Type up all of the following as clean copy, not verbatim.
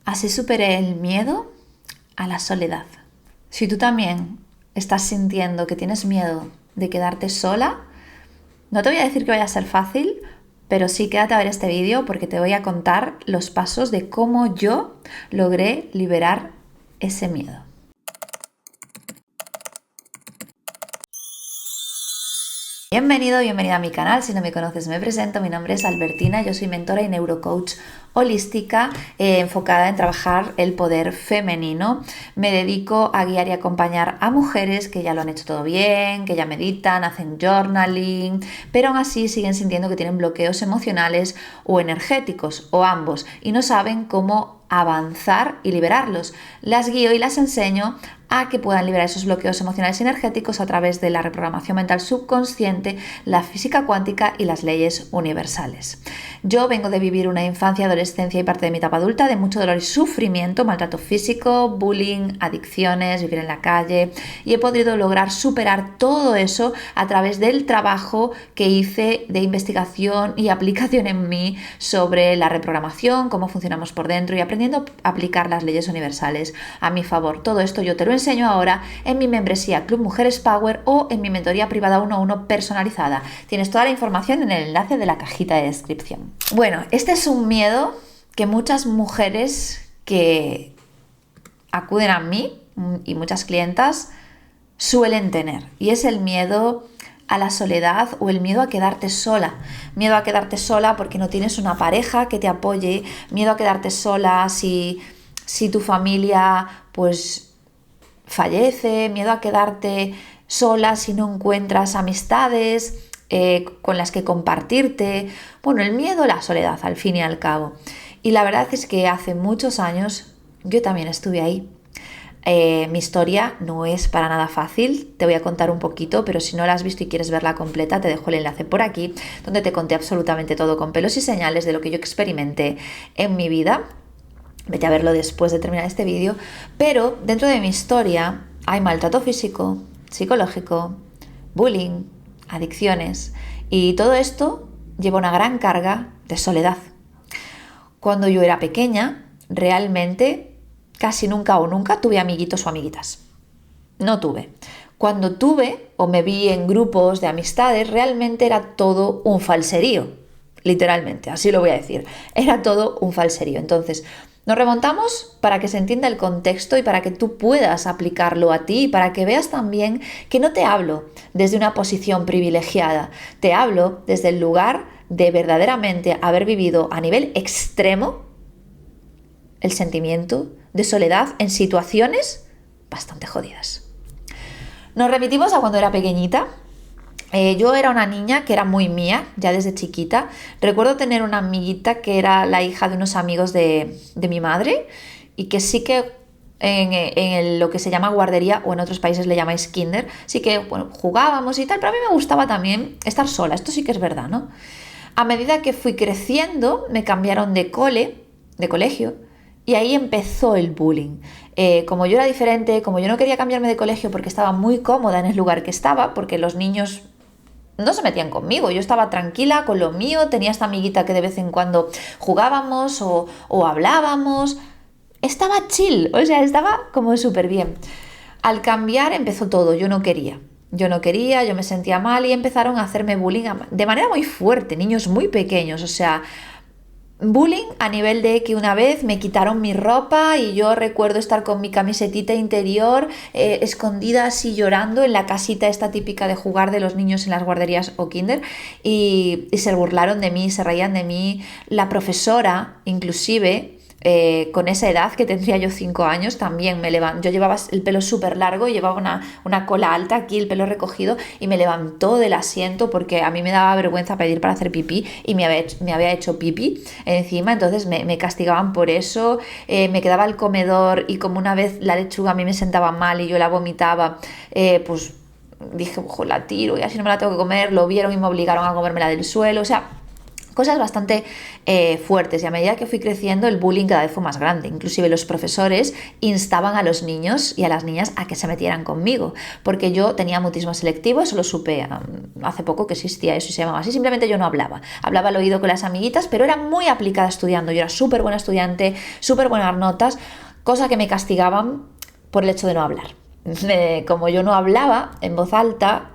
Así superé el miedo a la soledad. Si tú también estás sintiendo que tienes miedo de quedarte sola, no te voy a decir que vaya a ser fácil, pero sí quédate a ver este vídeo porque te voy a contar los pasos de cómo yo logré liberar ese miedo. Bienvenido, bienvenida a mi canal. Si no me conoces, me presento. Mi nombre es Albertina, yo soy mentora y neurocoach holística enfocada en trabajar el poder femenino. Me dedico a guiar y acompañar a mujeres que ya lo han hecho todo bien, que ya meditan, hacen journaling, pero aún así siguen sintiendo que tienen bloqueos emocionales o energéticos o ambos y no saben cómo avanzar y liberarlos. Las guío y las enseño a que puedan liberar esos bloqueos emocionales y energéticos a través de la reprogramación mental subconsciente, la física cuántica y las leyes universales. Yo vengo de vivir una infancia, adolescencia y parte de mi etapa adulta de mucho dolor y sufrimiento, maltrato físico, bullying, adicciones, vivir en la calle, y he podido lograr superar todo eso a través del trabajo que hice de investigación y aplicación en mí sobre la reprogramación, cómo funcionamos por dentro y aprendiendo a aplicar las leyes universales a mi favor. Todo esto yo te lo enseño ahora en mi membresía Club Mujeres Power o en mi mentoría privada 1-1 personalizada. Tienes toda la información en el enlace de la cajita de descripción. Bueno, este es un miedo que muchas mujeres que acuden a mí y muchas clientas suelen tener, y es el miedo a la soledad o el miedo a quedarte sola. Miedo a quedarte sola porque no tienes una pareja que te apoye, miedo a quedarte sola si tu familia pues fallece, miedo a quedarte sola si no encuentras amistades con las que compartirte. Bueno, el miedo a la soledad al fin y al cabo. Y la verdad es que hace muchos años yo también estuve ahí. Mi historia no es para nada fácil, te voy a contar un poquito, pero si no la has visto y quieres verla completa, te dejo el enlace por aquí, donde te conté absolutamente todo con pelos y señales de lo que yo experimenté en mi vida. Vete a verlo después de terminar este vídeo, pero dentro de mi historia hay maltrato físico, psicológico, bullying, adicciones, y todo esto lleva una gran carga de soledad. Cuando yo era pequeña, realmente casi nunca o nunca tuve amiguitos o amiguitas. No tuve. Cuando tuve o me vi en grupos de amistades, realmente era todo un falserío. Literalmente, así lo voy a decir. Era todo un falserío. Entonces, nos remontamos para que se entienda el contexto y para que tú puedas aplicarlo a ti y para que veas también que no te hablo desde una posición privilegiada. Te hablo desde el lugar de verdaderamente haber vivido a nivel extremo el sentimiento de soledad en situaciones bastante jodidas. Nos remitimos a cuando era pequeñita. Yo era una niña que era muy mía, ya desde chiquita. Recuerdo tener una amiguita que era la hija de unos amigos de mi madre y que sí que en lo que se llama guardería, o en otros países le llamáis kinder, sí que bueno, jugábamos y tal, pero a mí me gustaba también estar sola, esto sí que es verdad, ¿no? A medida que fui creciendo, me cambiaron de colegio, y ahí empezó el bullying. Como yo era diferente, como yo no quería cambiarme de colegio porque estaba muy cómoda en el lugar que estaba, porque los niños no se metían conmigo, yo estaba tranquila con lo mío, tenía esta amiguita que de vez en cuando jugábamos o hablábamos, estaba chill, o sea, estaba como súper bien. Al cambiar empezó todo, yo no quería, yo me sentía mal y empezaron a hacerme bullying de manera muy fuerte, niños muy pequeños, o sea, bullying a nivel de que una vez me quitaron mi ropa y yo recuerdo estar con mi camisetita interior escondida así llorando en la casita esta típica de jugar de los niños en las guarderías o kinder y se burlaron de mí, se reían de mí. La profesora inclusive con esa edad que tendría yo 5 años también yo llevaba el pelo súper largo y llevaba una cola alta aquí, el pelo recogido, y me levantó del asiento porque a mí me daba vergüenza pedir para hacer pipí y me había hecho pipí encima, entonces me castigaban por eso. Me quedaba al comedor y como una vez la lechuga a mí me sentaba mal y yo la vomitaba, pues dije, ojo, la tiro y así no me la tengo que comer, lo vieron y me obligaron a comérmela del suelo, o sea, Cosas bastante fuertes, y a medida que fui creciendo el bullying cada vez fue más grande. Inclusive los profesores instaban a los niños y a las niñas a que se metieran conmigo, porque yo tenía mutismo selectivo. Eso lo supe hace poco que existía eso y se llamaba así. Simplemente yo no hablaba al oído con las amiguitas, pero era muy aplicada estudiando. Yo era súper buena estudiante, súper buenas notas, cosa que me castigaban por el hecho de no hablar. Como yo no hablaba en voz alta,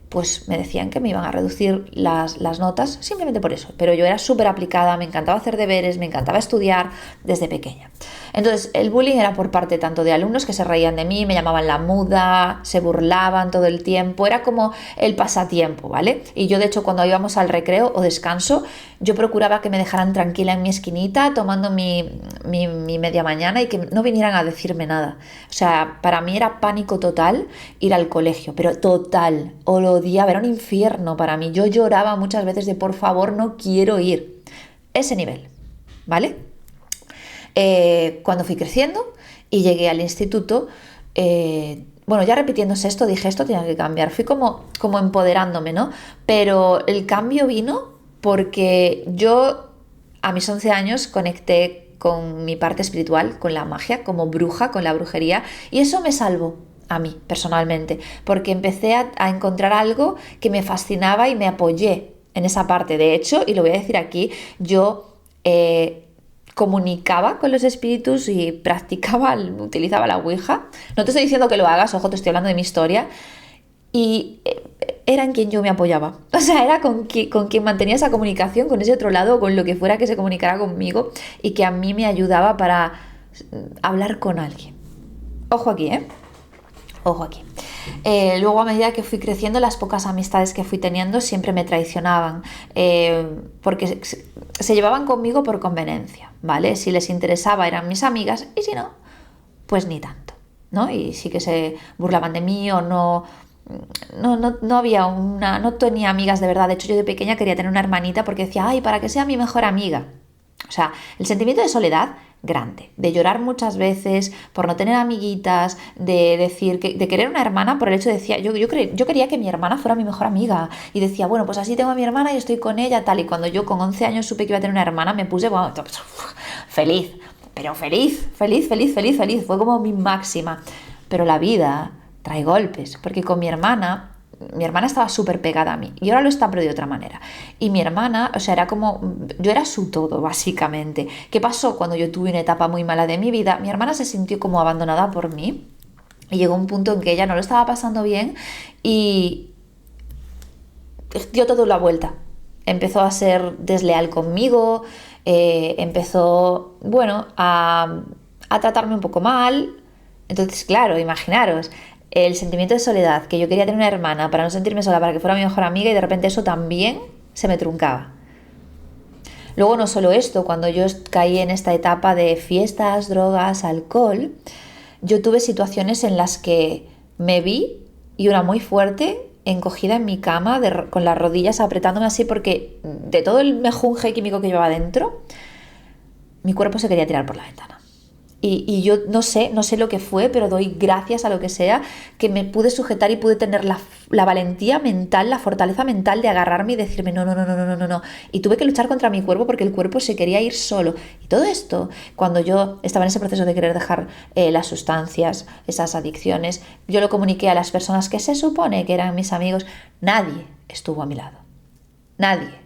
pues me decían que me iban a reducir las notas simplemente por eso. Pero yo era súper aplicada, me encantaba hacer deberes, me encantaba estudiar desde pequeña. Entonces el bullying era por parte tanto de alumnos que se reían de mí, me llamaban la muda, se burlaban todo el tiempo, era como el pasatiempo, ¿vale? Y yo de hecho cuando íbamos al recreo o descanso, yo procuraba que me dejaran tranquila en mi esquinita tomando mi media mañana y que no vinieran a decirme nada. O sea, para mí era pánico total ir al colegio, pero total, o lo odiaba, era un infierno para mí. Yo lloraba muchas veces de por favor no quiero ir. Ese nivel, ¿vale? Cuando fui creciendo y llegué al instituto, bueno, ya repitiéndose esto, dije esto tiene que cambiar. Fui como empoderándome, ¿no? Pero el cambio vino porque yo a mis 11 años conecté con mi parte espiritual, con la magia, como bruja, con la brujería, y eso me salvó a mí personalmente, porque empecé a encontrar algo que me fascinaba y me apoyé en esa parte. De hecho, y lo voy a decir aquí, yo comunicaba con los espíritus y utilizaba la Ouija. No te estoy diciendo que lo hagas, ojo, te estoy hablando de mi historia. Y era en quien yo me apoyaba. O sea, era con quien mantenía esa comunicación, con ese otro lado, con lo que fuera que se comunicara conmigo y que a mí me ayudaba para hablar con alguien. Ojo aquí, ¿eh? Ojo aquí. Luego, a medida que fui creciendo, las pocas amistades que fui teniendo siempre me traicionaban, porque se llevaban conmigo por conveniencia, ¿vale? Si les interesaba eran mis amigas y si no, pues ni tanto, ¿no? Y sí que se burlaban de mí o no tenía amigas de verdad. De hecho, yo de pequeña quería tener una hermanita porque decía, ay, para que sea mi mejor amiga. O sea, el sentimiento de soledad grande, de llorar muchas veces por no tener amiguitas, de decir de querer una hermana por el hecho de decía, yo quería que mi hermana fuera mi mejor amiga y decía, bueno, pues así tengo a mi hermana y estoy con ella, tal. Y cuando yo con 11 años supe que iba a tener una hermana, me puse, bueno, feliz, pero feliz, fue como mi máxima. Pero la vida trae golpes, porque con mi hermana estaba súper pegada a mí y ahora lo está, pero de otra manera. Y mi hermana, o sea, era como, yo era su todo, básicamente. ¿Qué pasó cuando yo tuve una etapa muy mala de mi vida? Mi hermana se sintió como abandonada por mí y llegó un punto en que ella no lo estaba pasando bien y dio todo la vuelta. Empezó a ser desleal conmigo, empezó, bueno, a tratarme un poco mal. Entonces, claro, imaginaros, el sentimiento de soledad, que yo quería tener una hermana para no sentirme sola, para que fuera mi mejor amiga, y de repente eso también se me truncaba. Luego no solo esto, cuando yo caí en esta etapa de fiestas, drogas, alcohol, yo tuve situaciones en las que me vi, y una muy fuerte, encogida en mi cama, con las rodillas apretándome así, porque de todo el mejunje químico que llevaba dentro, mi cuerpo se quería tirar por la ventana. Y yo no sé lo que fue, pero doy gracias a lo que sea, que me pude sujetar y pude tener la valentía mental, la fortaleza mental de agarrarme y decirme no. Y tuve que luchar contra mi cuerpo porque el cuerpo se quería ir solo. Y todo esto, cuando yo estaba en ese proceso de querer dejar las sustancias, esas adicciones, yo lo comuniqué a las personas que se supone que eran mis amigos. Nadie estuvo a mi lado. Nadie.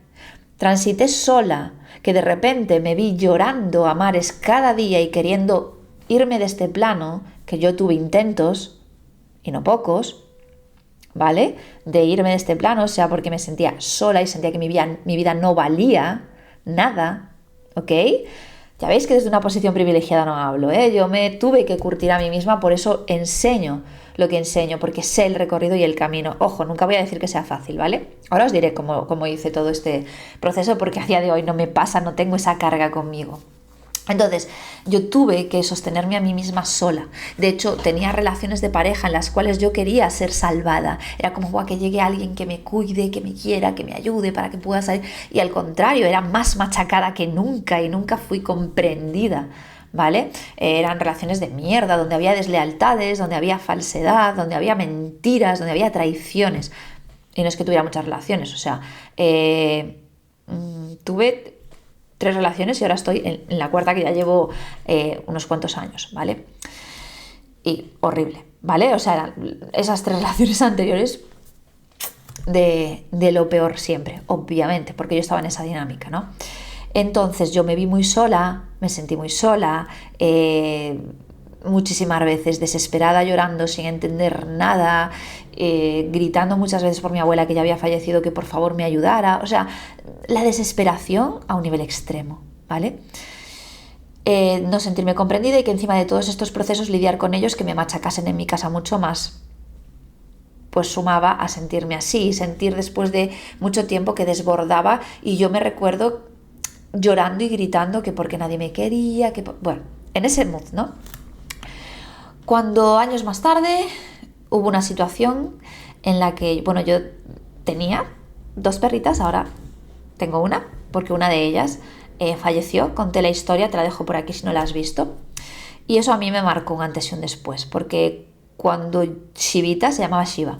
Transité sola, que de repente me vi llorando a mares cada día y queriendo irme de este plano, que yo tuve intentos, y no pocos, ¿vale? De irme de este plano, o sea, porque me sentía sola y sentía que mi vida no valía nada, ¿ok? Ya veis que desde una posición privilegiada no hablo, ¿eh? Yo me tuve que curtir a mí misma, por eso enseño lo que enseño, porque sé el recorrido y el camino. Ojo, nunca voy a decir que sea fácil, ¿vale? Ahora os diré cómo hice todo este proceso, porque a día de hoy no me pasa, no tengo esa carga conmigo. Entonces, yo tuve que sostenerme a mí misma sola. De hecho, tenía relaciones de pareja en las cuales yo quería ser salvada. Era como, guau, que llegue alguien que me cuide, que me quiera, que me ayude para que pueda salir. Y al contrario, era más machacada que nunca y nunca fui comprendida, ¿vale? Eran relaciones de mierda, donde había deslealtades, donde había falsedad, donde había mentiras, donde había traiciones. Y no es que tuviera muchas relaciones, o sea, Tuve 3 relaciones y ahora estoy en la cuarta, que ya llevo unos cuantos años, ¿vale? Y horrible, ¿vale? O sea, esas 3 relaciones anteriores de lo peor siempre, obviamente, porque yo estaba en esa dinámica, ¿no? Entonces yo me vi muy sola, me sentí muy sola, muchísimas veces desesperada, llorando sin entender nada, gritando muchas veces por mi abuela, que ya había fallecido, que por favor me ayudara. O sea, la desesperación a un nivel extremo, ¿vale? No sentirme comprendida y que encima de todos estos procesos lidiar con ellos, que me machacasen en mi casa mucho más, pues sumaba a sentirme así, sentir después de mucho tiempo que desbordaba, y yo me recuerdo llorando y gritando que porque nadie me quería, que bueno, en ese mood, ¿no? Cuando años más tarde hubo una situación en la que, bueno, yo tenía 2 perritas, ahora tengo una, porque una de ellas falleció. Conté la historia, te la dejo por aquí si no la has visto. Y eso a mí me marcó un antes y un después, porque cuando Shivita, se llamaba Shiva,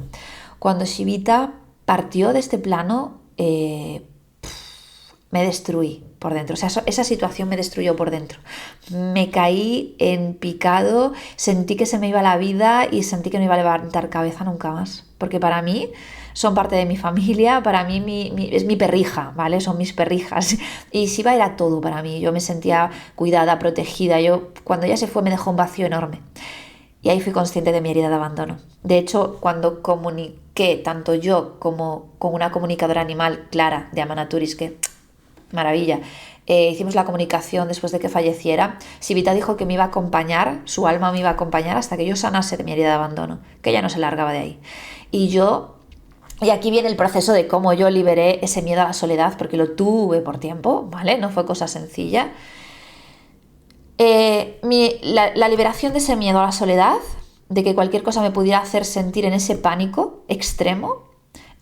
cuando Shivita partió de este plano, me destruí por dentro. O sea, esa situación me destruyó por dentro. Me caí en picado, sentí que se me iba la vida y sentí que no iba a levantar cabeza nunca más. Porque para mí son parte de mi familia, para mí es mi perrija, ¿vale? Son mis perrijas. Y Shiva era todo para mí. Yo me sentía cuidada, protegida. Cuando ella se fue, me dejó un vacío enorme. Y ahí fui consciente de mi herida de abandono. De hecho, cuando comuniqué, tanto yo como con una comunicadora animal, Clara, de Amanaturis, que maravilla, hicimos la comunicación después de que falleciera, Shivita dijo que me iba a acompañar, su alma me iba a acompañar hasta que yo sanase de mi herida de abandono, que ella no se largaba de ahí. Y aquí viene el proceso de cómo yo liberé ese miedo a la soledad, porque lo tuve por tiempo, ¿vale? No fue cosa sencilla. La liberación de ese miedo a la soledad, de que cualquier cosa me pudiera hacer sentir en ese pánico extremo,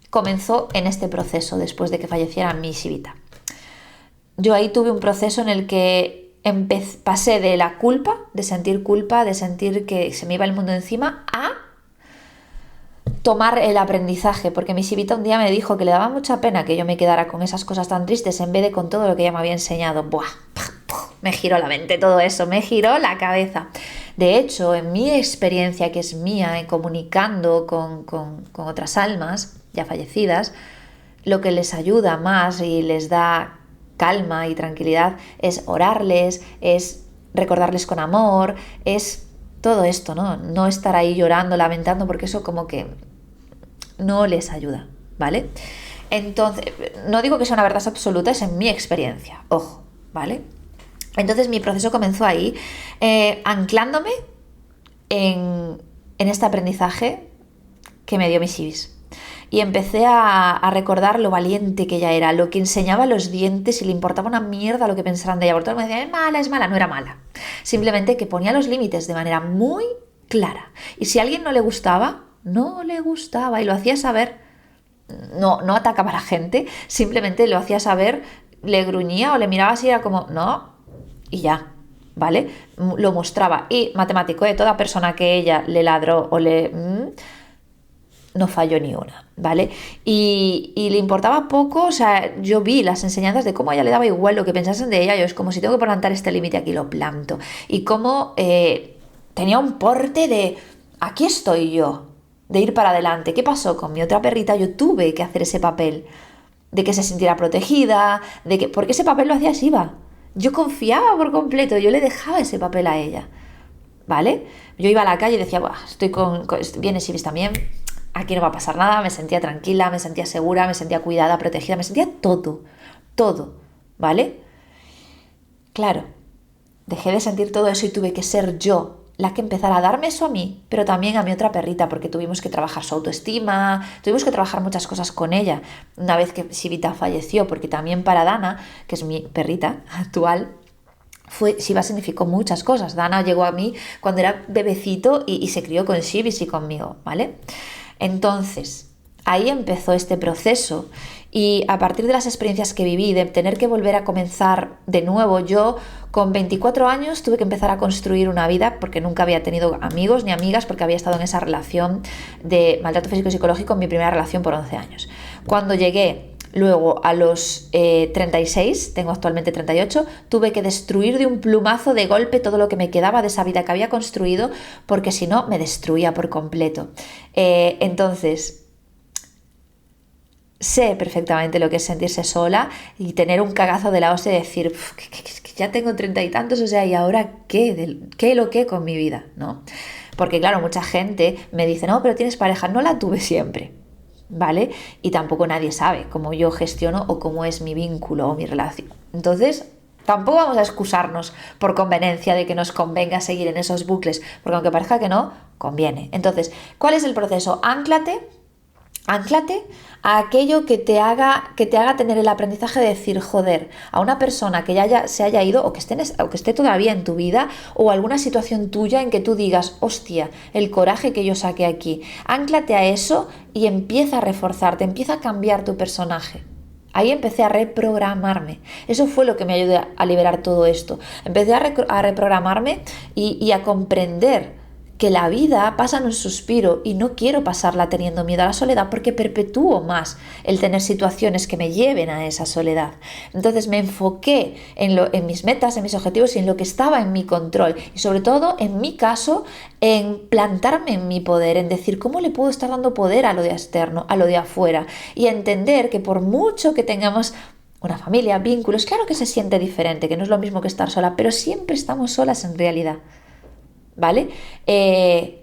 comenzó en este proceso después de que falleciera mi Shivita. Yo ahí tuve un proceso en el que pasé de la culpa, de sentir que se me iba el mundo encima, a tomar el aprendizaje, porque mi Shivita un día me dijo que le daba mucha pena que yo me quedara con esas cosas tan tristes en vez de con todo lo que ella me había enseñado. ¡Buah! Me giró la mente todo eso, me giró la cabeza. De hecho, en mi experiencia, que es mía, en comunicando con otras almas ya fallecidas, lo que les ayuda más y les da calma y tranquilidad es orarles, es recordarles con amor, es todo esto, ¿no? No estar ahí llorando, lamentando, porque eso como que no les ayuda, ¿vale? Entonces, no digo que sea una verdad absoluta, es en mi experiencia, ojo, ¿vale? Entonces mi proceso comenzó ahí, anclándome en este aprendizaje que me dio mi Shivis. Y empecé a recordar lo valiente que ella era, lo que enseñaba los dientes y le importaba una mierda lo que pensaran de ella. Porque todo el mundo decía, es mala, no era mala. Simplemente que ponía los límites de manera muy clara. Y si a alguien no le gustaba, no le gustaba y lo hacía saber. No atacaba a la gente, simplemente lo hacía saber, le gruñía o le miraba así, era como, no, y ya, ¿vale? Lo mostraba. Y matemático, toda persona que ella le ladró o no falló ni una, ¿vale? Y le importaba poco, o sea, yo vi las enseñanzas de cómo a ella le daba igual lo que pensasen de ella. Yo es como, si tengo que plantar este límite, aquí lo planto. Y cómo tenía un porte de, aquí estoy yo, de ir para adelante. ¿Qué pasó con mi otra perrita? Yo tuve que hacer ese papel de que se sintiera protegida, porque ese papel lo hacía Shiva. Yo confiaba por completo, yo le dejaba ese papel a ella, ¿vale? Yo iba a la calle y decía, viene Shivis también, aquí no va a pasar nada. Me sentía tranquila, me sentía segura, me sentía cuidada, protegida, me sentía todo, ¿vale? Claro, dejé de sentir todo eso y tuve que ser yo la que empezara a darme eso a mí, pero también a mi otra perrita, porque tuvimos que trabajar su autoestima, tuvimos que trabajar muchas cosas con ella una vez que Shivita falleció, porque también para Dana, que es mi perrita actual, Shiva significó muchas cosas. Dana llegó a mí cuando era bebecito y se crió con Shivis y conmigo, ¿vale? Entonces, ahí empezó este proceso, y a partir de las experiencias que viví, de tener que volver a comenzar de nuevo, yo con 24 años tuve que empezar a construir una vida, porque nunca había tenido amigos ni amigas, porque había estado en esa relación de maltrato físico y psicológico en mi primera relación por 11 años. Cuando llegué Luego a los 36, tengo actualmente 38, tuve que destruir de un plumazo de golpe todo lo que me quedaba de esa vida que había construido, porque si no me destruía por completo. Entonces, sé perfectamente lo que es sentirse sola y tener un cagazo de la hostia y decir, que ya tengo 30 y tantos, o sea, ¿y ahora qué? ¿Qué lo que con mi vida? ¿No? Porque claro, mucha gente me dice, no, pero tienes pareja. No la tuve siempre, ¿vale? Y tampoco nadie sabe cómo yo gestiono o cómo es mi vínculo o mi relación. Entonces, tampoco vamos a excusarnos por conveniencia de que nos convenga seguir en esos bucles, porque aunque parezca que no, conviene. Entonces, ¿cuál es el proceso? Anclate a aquello que te haga tener el aprendizaje de decir, joder, a una persona que se haya ido o que esté todavía en tu vida, o alguna situación tuya en que tú digas, hostia, el coraje que yo saqué aquí. Ánclate a eso y empieza a reforzarte, empieza a cambiar tu personaje. Ahí empecé a reprogramarme. Eso fue lo que me ayudó a liberar todo esto. Empecé a reprogramarme y a comprender que la vida pasa en un suspiro y no quiero pasarla teniendo miedo a la soledad, porque perpetúo más el tener situaciones que me lleven a esa soledad. Entonces me enfoqué en mis metas, en mis objetivos y en lo que estaba en mi control, y sobre todo en mi caso en plantarme en mi poder, en decir cómo le puedo estar dando poder a lo de externo, a lo de afuera, y entender que por mucho que tengamos una familia, vínculos, claro que se siente diferente, que no es lo mismo que estar sola, pero siempre estamos solas en realidad. ¿Vale?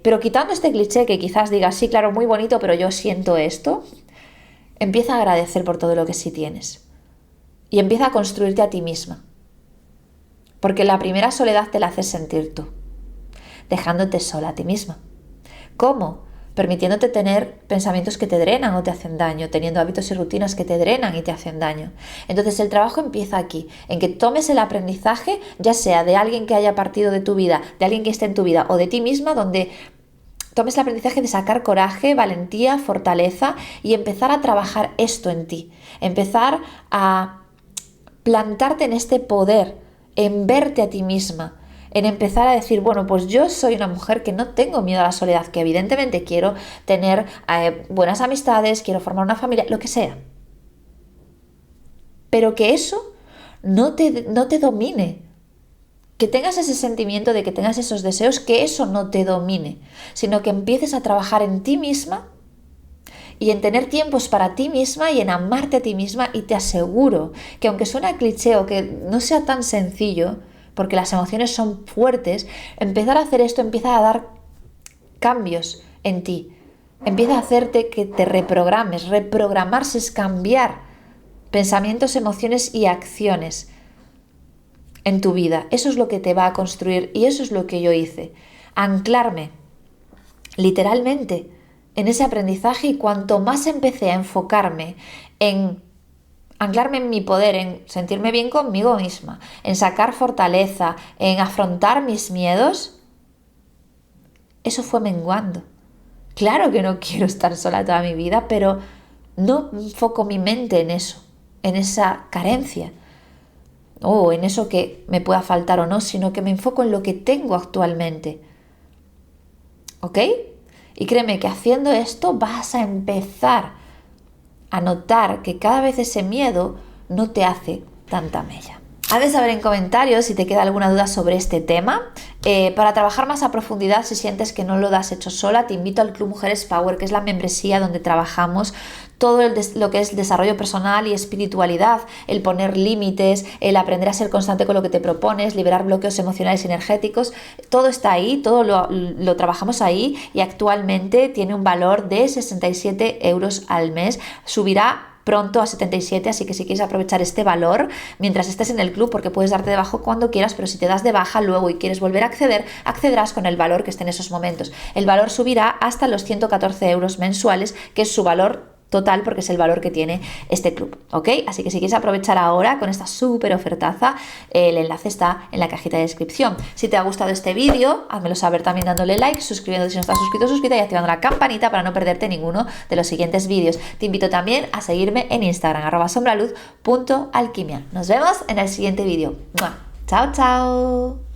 Pero quitando este cliché que quizás digas, sí, claro, muy bonito, pero yo siento esto, empieza a agradecer por todo lo que sí tienes y empieza a construirte a ti misma, porque la primera soledad te la haces sentir tú, dejándote sola a ti misma. ¿Cómo? Permitiéndote tener pensamientos que te drenan o te hacen daño, teniendo hábitos y rutinas que te drenan y te hacen daño. Entonces el trabajo empieza aquí, en que tomes el aprendizaje, ya sea de alguien que haya partido de tu vida, de alguien que esté en tu vida o de ti misma, donde tomes el aprendizaje de sacar coraje, valentía, fortaleza y empezar a trabajar esto en ti. Empezar a plantarte en este poder, en verte a ti misma, en empezar a decir, bueno, pues yo soy una mujer que no tengo miedo a la soledad, que evidentemente quiero tener buenas amistades, quiero formar una familia, lo que sea. Pero que eso no te domine. Que tengas ese sentimiento de que tengas esos deseos, que eso no te domine, sino que empieces a trabajar en ti misma y en tener tiempos para ti misma y en amarte a ti misma, y te aseguro que aunque suena cliché o que no sea tan sencillo, porque las emociones son fuertes, empezar a hacer esto empieza a dar cambios en ti. Empieza a hacerte que te reprogrames. Reprogramarse es cambiar pensamientos, emociones y acciones en tu vida. Eso es lo que te va a construir y eso es lo que yo hice. Anclarme literalmente en ese aprendizaje, y cuanto más empecé a enfocarme en anclarme en mi poder, en sentirme bien conmigo misma, en sacar fortaleza, en afrontar mis miedos, eso fue menguando. Claro que no quiero estar sola toda mi vida, pero no enfoco mi mente en eso, en esa carencia o en eso que me pueda faltar o no, sino que me enfoco en lo que tengo actualmente. ¿Ok? Y créeme que haciendo esto vas a empezar a notar que cada vez ese miedo no te hace tanta mella. Haz de saber en comentarios si te queda alguna duda sobre este tema. Para trabajar más a profundidad, si sientes que no lo das hecho sola, te invito al Club Mujeres Power, que es la membresía donde trabajamos todo lo que es desarrollo personal y espiritualidad, el poner límites, el aprender a ser constante con lo que te propones, liberar bloqueos emocionales y energéticos. Todo está ahí, todo lo trabajamos ahí, y actualmente tiene un valor de 67 euros al mes. Subirá pronto a 77, así que si quieres aprovechar este valor mientras estés en el club, porque puedes darte de baja cuando quieras, pero si te das de baja luego y quieres volver a acceder, accederás con el valor que esté en esos momentos. El valor subirá hasta los 114 euros mensuales, que es su valor total, porque es el valor que tiene este club, ¿ok? Así que si quieres aprovechar ahora con esta súper ofertaza, el enlace está en la cajita de descripción. Si te ha gustado este vídeo, házmelo saber también dándole like, suscribiéndote si no estás suscrito, suscríbete y activando la campanita para no perderte ninguno de los siguientes vídeos. Te invito también a seguirme en Instagram, @sombraluz.alquimia. Nos vemos en el siguiente vídeo. ¡Mua! ¡Chao, chao!